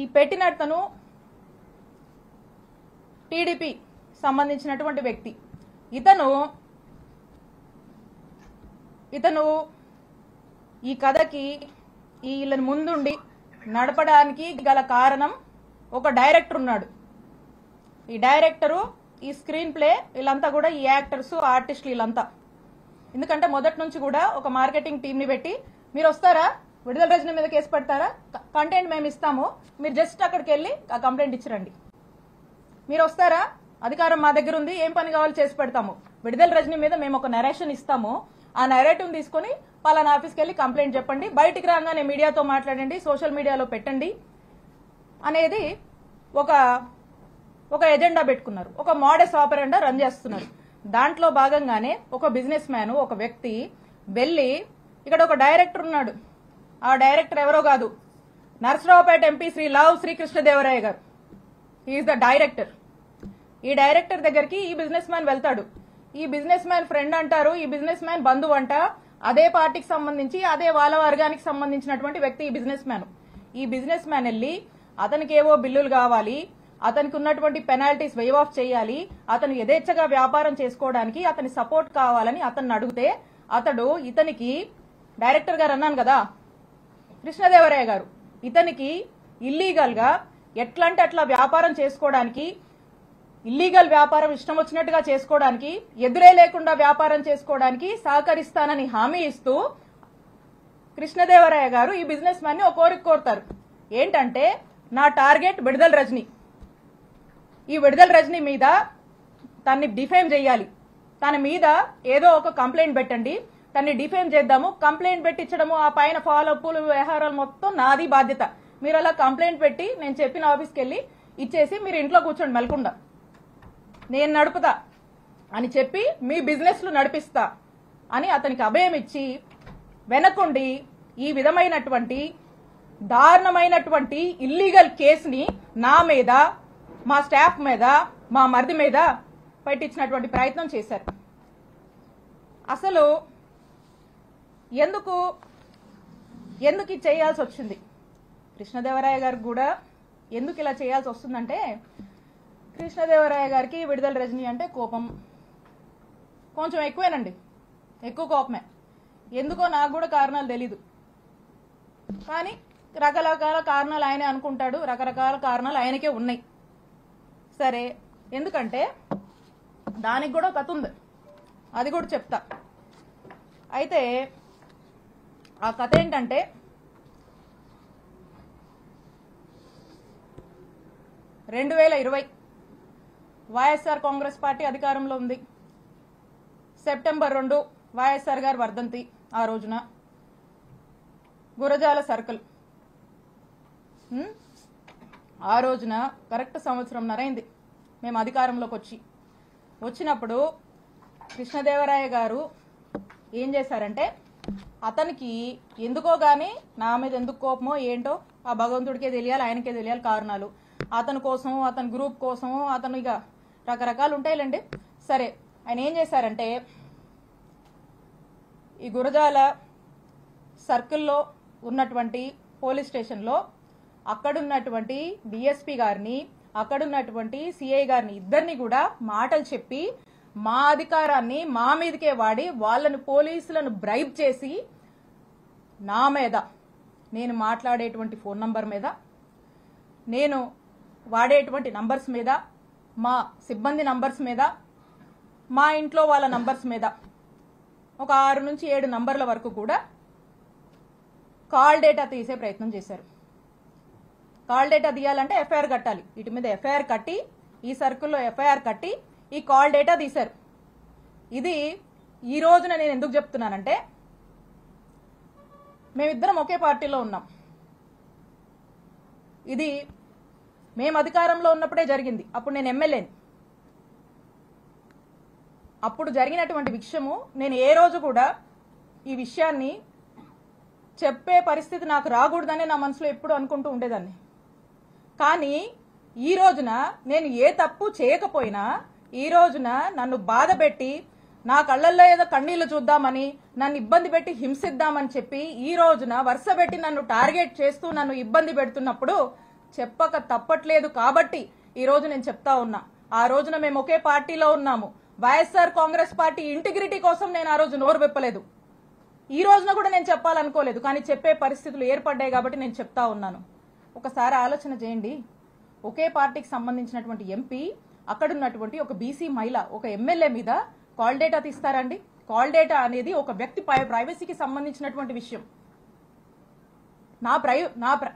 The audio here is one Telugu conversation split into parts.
ఈ పెట్టినతను టీడీపీ సంబంధించినటువంటి వ్యక్తి. ఇతను ఈ కథకి వీళ్ళని ముందుండి నడపడానికి గల కారణం ఒక డైరెక్టర్ ఉన్నాడు. ఈ డైరెక్టరు, ఈ స్క్రీన్ ప్లే, వీళ్ళంతా కూడా ఈ యాక్టర్స్, ఆర్టిస్టులు వీళ్ళంతా. ఎందుకంటే మొదటి నుంచి కూడా ఒక మార్కెటింగ్ టీంని పెట్టి, మీరు వస్తారా, విడుదల రజనీ మీద కేసు పెడతారా, కంటెంట్ మేము ఇస్తాము, మీరు జస్ట్ అక్కడికి వెళ్ళి ఆ కంప్లైంట్ ఇచ్చిరండి, మీరు వస్తారా, అధికారం మా దగ్గర ఉంది, ఏం పని కావాలో చేసి పెడతాము, విడుదల రజనీ మీద మేము ఒక నరేషన్ ఇస్తాము, ఆ నరేటివ్ తీసుకుని పలానా ఆఫీస్కి వెళ్ళి కంప్లైంట్ చెప్పండి, బయటికి రాగానే మీడియాతో మాట్లాడండి, సోషల్ మీడియాలో పెట్టండి అనేది ఒక ఎజెండా పెట్టుకున్నారు. ఒక మోడస్ ఆపరెండా రన్ చేస్తున్నారు. దాంట్లో భాగంగానే ఒక బిజినెస్ మ్యాన్, ఒక వ్యక్తి వెళ్ళి, ఇక్కడ ఒక డైరెక్టర్ ఉన్నాడు, ఆ డైరెక్టర్ ఎవరో కాదు, Narasaraopet MP Shri Lavu Srikrishnadevaraya garu. He is the director. ఈ డైరెక్టర్ దగ్గరికి ఈ బిజినెస్ మ్యాన్ వెళ్తాడు. ఈ బిజినెస్ మ్యాన్ ఫ్రెండ్ అంటారు, ఈ బిజినెస్ మ్యాన్ బంధువు అంట, అదే పార్టీకి సంబంధించి అదే వాళ్ళ వర్గానికి సంబంధించినటువంటి వ్యక్తి ఈ బిజినెస్ మ్యాన్. ఈ బిజినెస్ మ్యాన్ వెళ్ళి అతనికి ఏవో బిల్లులు కావాలి, అతనికి ఉన్నటువంటి పెనాల్టీస్ వేవ్ ఆఫ్ చేయాలి, అతను యథేచ్ఛగా వ్యాపారం చేసుకోవడానికి అతని సపోర్ట్ కావాలని అతన్ని అడిగితే, ఇతనికి డైరెక్టర్ గారు అన్నాను కదా కృష్ణదేవరాయ గారు, ఇతనికి ఇల్లీగల్ గా ఎట్లంటే అట్లా వ్యాపారం చేసుకోవడానికి, ఇల్లీగల్ వ్యాపారం ఇష్టం వచ్చినట్టుగా చేసుకోవడానికి, ఎదురే లేకుండా వ్యాపారం చేసుకోవడానికి సహకరిస్తానని హామీ ఇస్తూ కృష్ణదేవరాయ గారు ఈ బిజినెస్ మ్యాన్ ని ఒక కోరిక కోరుతారు. ఏంటంటే, నా టార్గెట్ విడుదల రజనీ, ఈ విడుదల రజనీ మీద తన్ని డిఫేమ్ చేయాలి, తన మీద ఏదో ఒక కంప్లైంట్ పెట్టండి, తన్ని డిఫేమ్ చేద్దాము, కంప్లైంట్ పెట్టించడము, ఆ పైన ఫాలోఅప్లు వ్యవహారాలు మొత్తం నాది బాధ్యత, మీరు అలా కంప్లైంట్ పెట్టి నేను చెప్పిన ఆఫీస్కి వెళ్ళి ఇచ్చేసి మీరు ఇంట్లో కూర్చోండి మెలకుండా, నేను నడుపుతా అని చెప్పి మీ బిజినెస్లు నడిపిస్తా అని అతనికి అభయం ఇచ్చి వెనకుండి ఈ విధమైనటువంటి దారుణమైనటువంటి ఇల్లీగల్ కేసుని నా మీద, మా స్టాఫ్ మీద, మా మరిది మీద పెట్టించినటువంటి ప్రయత్నం చేశారు. అసలు ఎందుకు ఇది చేయాల్సి వచ్చింది, కృష్ణదేవరాయ గారికి కూడా ఎందుకు ఇలా చేయాల్సి వస్తుందంటే, కృష్ణదేవరాయ గారికి విడుదల రజనీ అంటే కోపం కొంచెం ఎక్కువేనండి, ఎక్కువ కోపమే. ఎందుకో నాకు కూడా కారణాలు తెలీదు, కానీ రకరకాల కారణాలు ఆయనే అనుకుంటాడు, రకరకాల కారణాలు ఆయనకే ఉన్నాయి. సరే, ఎందుకంటే దానికి కూడా కథ ఉంది, అది కూడా చెప్తా. అయితే ఆ కథ ఏంటంటే, వైఎస్ఆర్ కాంగ్రెస్ పార్టీ అధికారంలో ఉంది. సెప్టెంబర్ 2 వైఎస్ఆర్ గారు వర్ధంతి. ఆ రోజున గురజాల సర్కిల్, ఆ రోజున కరెక్ట్ సంవత్సరంన్నర అయింది మేము అధికారంలోకి వచ్చినప్పుడు కృష్ణదేవరాయ గారు ఏం చేశారంటే, అతనికి ఎందుకో గానీ నా మీద ఎందుకు కోపమో ఏంటో ఆ భగవంతుడికే తెలియాలి, ఆయనకే తెలియాలి కారణాలు. అతని కోసం, అతని గ్రూప్ కోసం, అతను ఇక రకరకాలు ఉంటాయిలేండి. సరే, ఆయన ఏం చేశారంటే, ఈ గురజాల సర్కిల్లో ఉన్నటువంటి పోలీస్ స్టేషన్లో అక్కడున్నటువంటి డిఎస్పీ గారిని, అక్కడున్నటువంటి సిఐ గారిని, ఇద్దరిని కూడా మాటలు చెప్పి మా అధికారాన్ని మా మీదకే వాడి వాళ్ళని, పోలీసులను బ్రైబ్ చేసి నా మీద, నేను మాట్లాడేటువంటి ఫోన్ నంబర్ మీద, నేను వాడేటువంటి నంబర్స్ మీద, మా సిబ్బంది నంబర్స్ మీద, మా ఇంట్లో వాళ్ళ నంబర్స్ మీద ఒక 6 నుంచి 7 నంబర్ల వరకు కూడా కాల్ డేటా తీసే ప్రయత్నం చేశారు. కాల్ డేటా తీయాలంటే ఎఫ్ఐఆర్ కట్టాలి, వీటి మీద ఎఫ్ఐఆర్ కట్టి, ఈ సర్కిల్లో ఎఫ్ఐఆర్ కట్టి ఈ కాల్ డేటా తీశారు. ఇది ఈ రోజున నేను ఎందుకు చెప్తున్నానంటే, మేమిద్దరం ఒకే పార్టీలో ఉన్నాం. ఇది మేము అధికారంలో ఉన్నప్పుడే జరిగింది. అప్పుడు నేను ఎమ్మెల్యేని. అప్పుడు జరిగినటువంటి విషయము నేను ఏ రోజు కూడా ఈ విషయాన్ని చెప్పే పరిస్థితి నాకు రాకూడదని నా మనసులో ఎప్పుడు అనుకుంటూ ఉండేదాన్ని. కానీ ఈ రోజున నేను ఏ తప్పు చేయకపోయినా, ఈ రోజున నన్ను బాధ పెట్టి, నా కళ్ళల్లో ఏదో కన్నీళ్లు చూద్దామని, నన్ను ఇబ్బంది పెట్టి హింసిద్దామని చెప్పి ఈ రోజున వరుస పెట్టి నన్ను టార్గెట్ చేస్తూ నన్ను ఇబ్బంది పెడుతున్నప్పుడు చెప్పక తప్పట్లేదు కాబట్టి ఈ రోజు నేను చెప్తా ఉన్నా. ఆ రోజున మేము ఒకే పార్టీలో ఉన్నాము. వైఎస్ఆర్ కాంగ్రెస్ పార్టీ ఇంటిగ్రిటీ కోసం నేను ఆ రోజు నోరు విప్పలేదు. ఈ రోజున కూడా నేను చెప్పాలనుకోలేదు, కానీ చెప్పే పరిస్థితులు ఏర్పడ్డాయి కాబట్టి నేను చెప్తా ఉన్నాను. ఒకసారి ఆలోచన చేయండి. ఒకే పార్టీకి సంబంధించినటువంటి ఎంపీ, అక్కడున్నటువంటి ఒక బీసీ మహిళ, ఒక ఎమ్మెల్యే మీద కాల్ డేటా తీస్తారండి? కాల్ డేటా అనేది ఒక వ్యక్తి ప్రైవసీకి సంబంధించినటువంటి విషయం.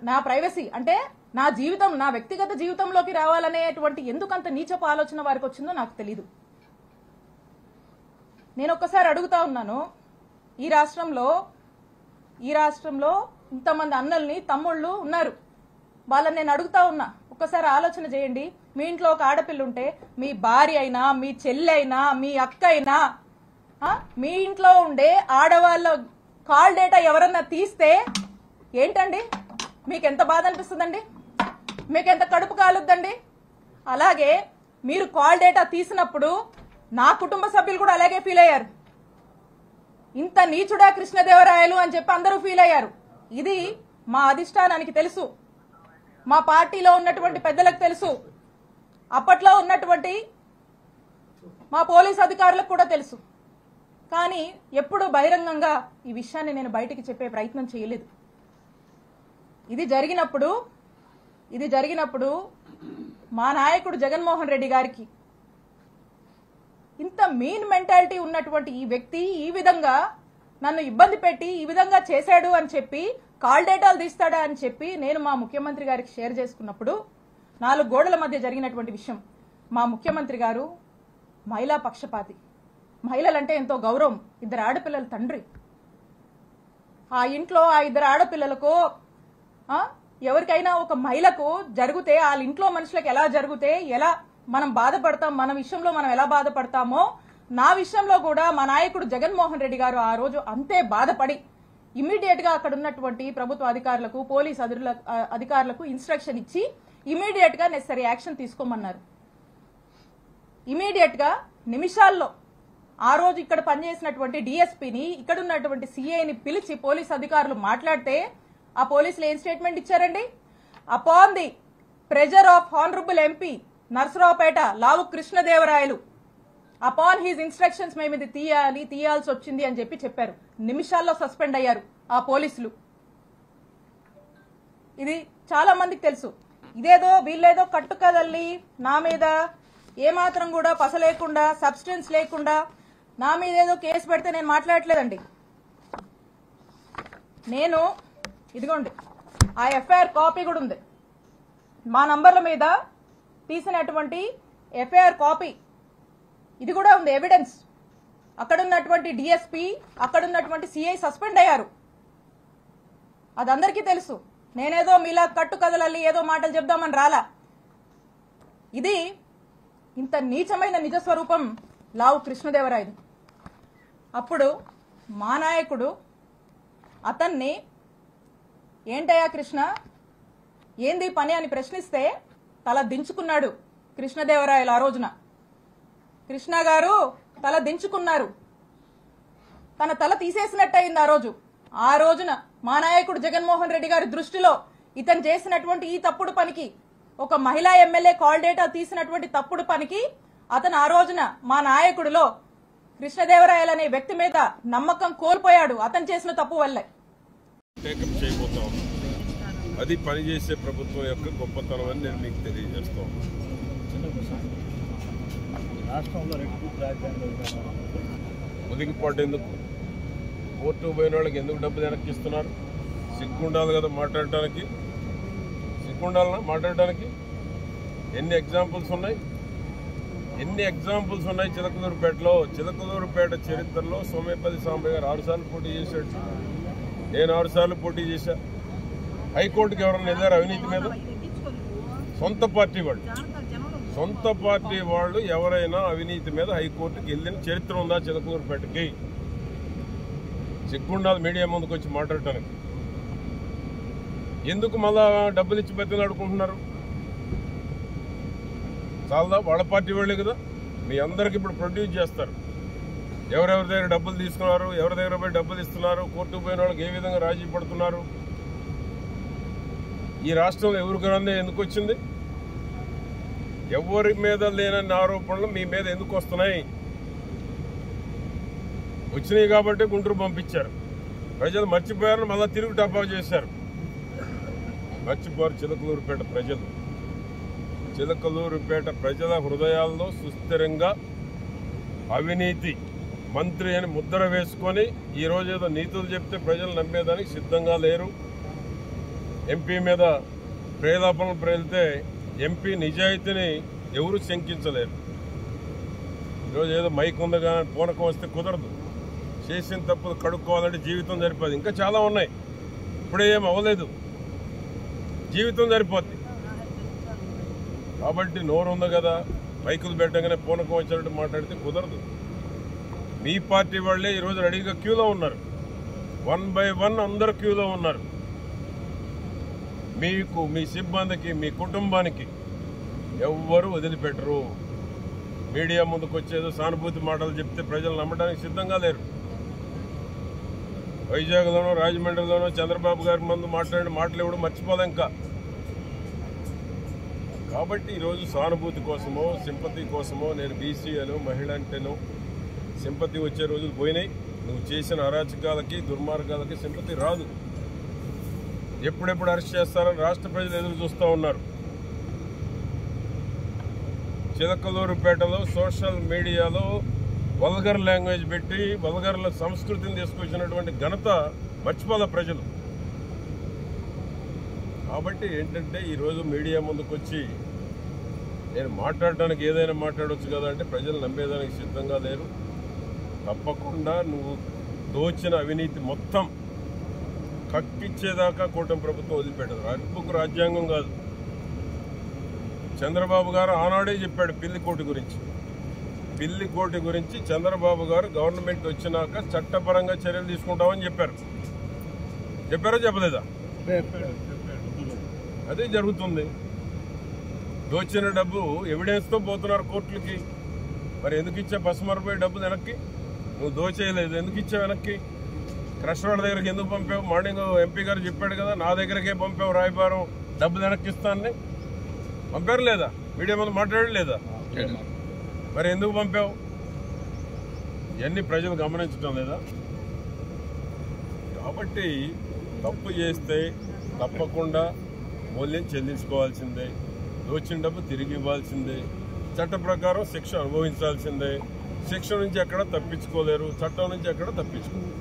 నా ప్రైవసీ అంటే నా జీవితం, నా వ్యక్తిగత జీవితంలోకి రావాలనేటువంటి ఎందుకంత నీచపు ఆలోచన వారికి వచ్చిందో నాకు తెలీదు. నేను ఒక్కసారి అడుగుతా ఉన్నాను, ఈ రాష్ట్రంలో ఇంతమంది అన్నల్ని, తమ్ముళ్ళు ఉన్నారు. వాళ్ళని నేను అడుగుతా ఉన్నా, ఒక్కసారి ఆలోచన చేయండి. మీ ఇంట్లో ఒక ఆడపిల్ల ఉంటే, మీ భార్య అయినా, మీ చెల్లి అయినా, మీ అక్క అయినా, మీ ఇంట్లో ఉండే ఆడవాళ్ళ కాల్ డేటా ఎవరన్నా తీస్తే ఏంటండి? మీకెంత బాధ అనిపిస్తుందండి? మీకెంత కడుపు కాలుద్దండి? అలాగే మీరు కాల్ డేటా తీసినప్పుడు నా కుటుంబ సభ్యులు కూడా అలాగే ఫీల్ అయ్యారు. ఇంత నీచుడా కృష్ణదేవరాయలు అని చెప్పి అందరూ ఫీల్ అయ్యారు. ఇది మా అధిష్టానానికి తెలుసు, మా పార్టీలో ఉన్నటువంటి పెద్దలకు తెలుసు, అప్పట్లో ఉన్నటువంటి మా పోలీస్ అధికారులకు కూడా తెలుసు. కానీ ఎప్పుడు బహిరంగంగా ఈ విషయాన్ని నేను బయటికి చెప్పే ప్రయత్నం చేయలేదు. ఇది జరిగినప్పుడు మా నాయకుడు జగన్మోహన్ రెడ్డి గారికి ఇంత మీన్ మెంటాలిటీ ఉన్నటువంటి ఈ వ్యక్తి ఈ విధంగా నన్ను ఇబ్బంది పెట్టి ఈ విధంగా చేశాడు అని చెప్పి, కాల్ డేటాలు తీస్తాడా అని చెప్పి నేను మా ముఖ్యమంత్రి గారికి షేర్ చేసుకున్నప్పుడు, 4 గోడల మధ్య జరిగినటువంటి విషయం. మా ముఖ్యమంత్రి గారు మహిళా పక్షపాతి, మహిళలంటే ఎంతో గౌరవం, 2 ఆడపిల్లల తండ్రి. ఆ ఇంట్లో ఆ 2 ఆడపిల్లలకు ఎవరికైనా ఒక మహిళకు జరిగితే, వాళ్ళ ఇంట్లో మనుషులకు ఎలా జరిగితే ఎలా మనం బాధపడతాం, మన విషయంలో మనం ఎలా బాధపడతామో, నా విషయంలో కూడా మా నాయకుడు జగన్మోహన్ రెడ్డి గారు ఆ రోజు అంతే బాధపడి ఇమీడియట్ గా అక్కడ ఉన్నటువంటి ప్రభుత్వ అధికారులకు, పోలీస్ అధికారులకు ఇన్స్ట్రక్షన్ ఇచ్చి ఇమీడియట్ గా నెసరీ యాక్షన్ తీసుకోమన్నారు. ఇమీడియట్ గా నిమిషాల్లో ఆ రోజు ఇక్కడ పనిచేసినటువంటి డిఎస్పీని, ఇక్కడ ఉన్నటువంటి సిఐని పిలిచి పోలీస్ అధికారులు మాట్లాడితే ఆ పోలీసులు ఏం స్టేట్మెంట్ ఇచ్చారండి? Upon the pressure of honourable MP Narasaraopet Lavu Krishnadevarayalu, upon his instructions మేము ఇది తీయాల్సి వచ్చింది అని చెప్పారు. నిమిషాల్లో సస్పెండ్ అయ్యారు ఆ పోలీసులు. ఇది చాలా మందికి తెలుసు. ఇదేదో వీళ్ళేదో కట్టుకదల్లి నా మీద ఏమాత్రం కూడా పస లేకుండా, సబ్స్టెన్స్ లేకుండా నా మీద ఏదో కేసు పెడితే నేను మాట్లాడట్లేదండి. నేను ఇదిగోండి ఆ ఎఫ్ఐఆర్ కాపీ కూడా ఉంది. మా నంబర్ల మీద తీసినటువంటి ఎఫ్ఐఆర్ కాపీ ఇది కూడా ఉంది, ఎవిడెన్స్. అక్కడున్నటువంటి డిఎస్పీ, అక్కడున్నటువంటి సిఐ సస్పెండ్ అయ్యారు. అది అందరికీ తెలుసు. నేనేదో మీలా కట్టు కదలల్లి ఏదో మాటలు చెప్దామని రాలా. ఇది ఇంత నీచమైన నిజ స్వరూపం లావు కృష్ణదేవరాయలు. అప్పుడు మా నాయకుడు అతన్ని ఏంటయ్యా కృష్ణ, ఏంది పని అని ప్రశ్నిస్తే తల దించుకున్నాడు కృష్ణదేవరాయలు. ఆ రోజున కృష్ణ గారు తల దించుకున్నారు. తన తల తీసేసినట్టయింది ఆ రోజున మా నాయకుడు జగన్మోహన్ రెడ్డి గారి దృష్టిలో ఇతను చేసినటువంటి ఈ తప్పుడు పనికి, ఒక మహిళా ఎమ్మెల్యే కాల్ డేటా తీసినటువంటి తప్పుడు పనికి అతను ఆ రోజున మా నాయకుడిలో కృష్ణదేవరాయలు అనే వ్యక్తి మీద నమ్మకం కోల్పోయాడు, అతను చేసిన తప్పు వల్లే. అది పనిచేసే ప్రభుత్వం యొక్క గొప్పతనం అని నేను మీకు తెలియజేస్తాను. ఉదిగిపాటు ఎందుకు? కోర్టు పోయిన వాళ్ళకి ఎందుకు డబ్బు వెనక్కిస్తున్నారు? సిగ్గుండాలి కదా మాట్లాడటానికి. సిగ్గుండాలనా మాట్లాడటానికి? ఎన్ని ఎగ్జాంపుల్స్ ఉన్నాయి చిలకలూరుపేట చరిత్రలో సోమేపల్లి సాంబయ్య గారు 6 సార్లు పోటీ చేశాడు. నేను 6 సార్లు పోటీ చేశా. హైకోర్టుకి ఎవరన్నా వెళ్ళారు అవినీతి మీద? సొంత పార్టీ వాళ్ళు ఎవరైనా అవినీతి మీద హైకోర్టుకి వెళ్ళిన చరిత్ర ఉందా చిలకలూరుపేటకి? సిగ్గుండాలి మీడియా ముందుకు వచ్చి మాట్లాడటానికి. ఎందుకు మళ్ళా డబ్బులు ఇచ్చి బతిలాడుకుంటున్నారు? చాలా వాళ్ళ పార్టీ వాళ్ళే కదా, మీ అందరికి ఇప్పుడు ప్రొడ్యూస్ చేస్తారు. ఎవరెవరి దగ్గర డబ్బులు తీసుకున్నారు, ఎవరి దగ్గర పోయి డబ్బులు ఇస్తున్నారు, కోర్టుకు పోయిన వాళ్ళకి ఏ విధంగా రాజీ పడుతున్నారు. ఈ రాష్ట్రంలో ఎవరు గ్రంథం ఎందుకు వచ్చింది? ఎవరి మీద లేనన్ని ఆరోపణలు మీ మీద ఎందుకు వస్తున్నాయి? వచ్చినాయి కాబట్టి గుంటూరు పంపించారు. ప్రజలు మర్చిపోయారని మళ్ళా తిరుగు టపా చేశారు. మర్చిపోయారు చిలకలూరుపేట ప్రజలు. చిలకలూరుపేట ప్రజల హృదయాల్లో సుస్థిరంగా అవినీతి మంత్రి అని ముద్ర వేసుకొని ఈరోజు ఏదో నీతులు చెప్తే ప్రజలు నమ్మేదానికి సిద్ధంగా లేరు. ఎంపీ మీద ప్రేలాపనలు ప్రేలితే ఎంపీ నిజాయితీని ఎవరు శంకించలేరు. ఈరోజు ఏదో మైక్ ఉంది కానీ పూనకం వస్తే కుదరదు. చేసిన తప్పులు కడుక్కోవాలంటే జీవితం సరిపోదు. ఇంకా చాలా ఉన్నాయి, ఇప్పుడే ఏం అవ్వలేదు, జీవితం సరిపోద్ది. కాబట్టి నోరు ఉంది కదా, మైకులు పెట్టగానే పూనకం వచ్చినట్టు మాట్లాడితే కుదరదు. మీ పార్టీ వాళ్ళే ఈరోజు రెడీగా క్యూలో ఉన్నారు. 1 by 1 అందరూ క్యూలో ఉన్నారు. మీకు, మీ సిబ్బందికి, మీ కుటుంబానికి ఎవ్వరూ వదిలిపెట్టరు. మీడియా ముందుకు వచ్చేదో సానుభూతి మాటలు చెప్తే ప్రజలు నమ్మడానికి సిద్ధంగా లేరు. వైజాగ్లోనో రాజమండ్రిలోనో చంద్రబాబు గారి ముందు మాట్లాడిన మాటలు ఎవడు మర్చిపోలే ఇంకా. కాబట్టి ఈరోజు సానుభూతి కోసమో సింపతి కోసమో నేను బీసీ అను మహిళ అంటేనో సింపతి వచ్చే రోజులు పోయినాయి. నువ్వు చేసిన అరాచకాలకి దుర్మార్గాలకి సింపతి రాదు. ఎప్పుడెప్పుడు అరెస్ట్ చేస్తారని రాష్ట్ర ప్రజలు ఎదురు చూస్తూ ఉన్నారు. చిలకలూరుపేటలో సోషల్ మీడియాలో వల్గర్ లాంగ్వేజ్ పెట్టి వల్గర్ల సంస్కృతిని తీసుకొచ్చినటువంటి ఘనత మర్చిపోలే ప్రజలు. కాబట్టి ఏంటంటే ఈరోజు మీడియా ముందుకు వచ్చి నేను మాట్లాడడానికి ఏదైనా మాట్లాడవచ్చు కదా అంటే ప్రజలు నమ్మేదానికి సిద్ధంగా లేరు. తప్పకుండా నువ్వు దోచిన అవినీతి మొత్తం కక్కిచ్చేదాకా కూటమి ప్రభుత్వం వదిలిపెట్టదు. అరుపుకు రాజ్యాంగం కాదు. చంద్రబాబు గారు ఆనాడే చెప్పాడు పిల్లికోటి గురించి. పిల్లికోటి గురించి చంద్రబాబు గారు గవర్నమెంట్ వచ్చినాక చట్టపరంగా చర్యలు తీసుకుంటామని చెప్పారు. చెప్పారో చెప్పలేదా? అదే జరుగుతుంది. దోచిన డబ్బు ఎవిడెన్స్తో పోతున్నారు కోర్టులకి. మరి ఎందుకు ఇచ్చా పసుమరపోయి డబ్బు వెనక్కి? నువ్వు దోచేయలేదు, ఎందుకు ఇచ్చావు వెనక్కి? క్రష్ రోడ్ దగ్గరికి ఎందుకు పంపావు? మార్నింగ్ ఎంపీ గారు చెప్పాడు కదా, నా దగ్గరకే పంపావు రాయబారం డబ్బు వెనక్కి ఇస్తానని. పంపారు లేదా? మీడియా ముందు మాట్లాడలేదా? మరి ఎందుకు పంపావు? ఇవన్నీ ప్రజలు గమనించడం లేదా? కాబట్టి తప్పు చేస్తే తప్పకుండా మూల్యం చెల్లించుకోవాల్సిందే. దోచిన డబ్బు తిరిగి ఇవ్వాల్సిందే. చట్ట ప్రకారం శిక్ష అనుభవించాల్సిందే. శిక్ష నుంచి ఎక్కడ తప్పించుకోలేరు, చట్టం నుంచి ఎక్కడ తప్పించుకోలేరు.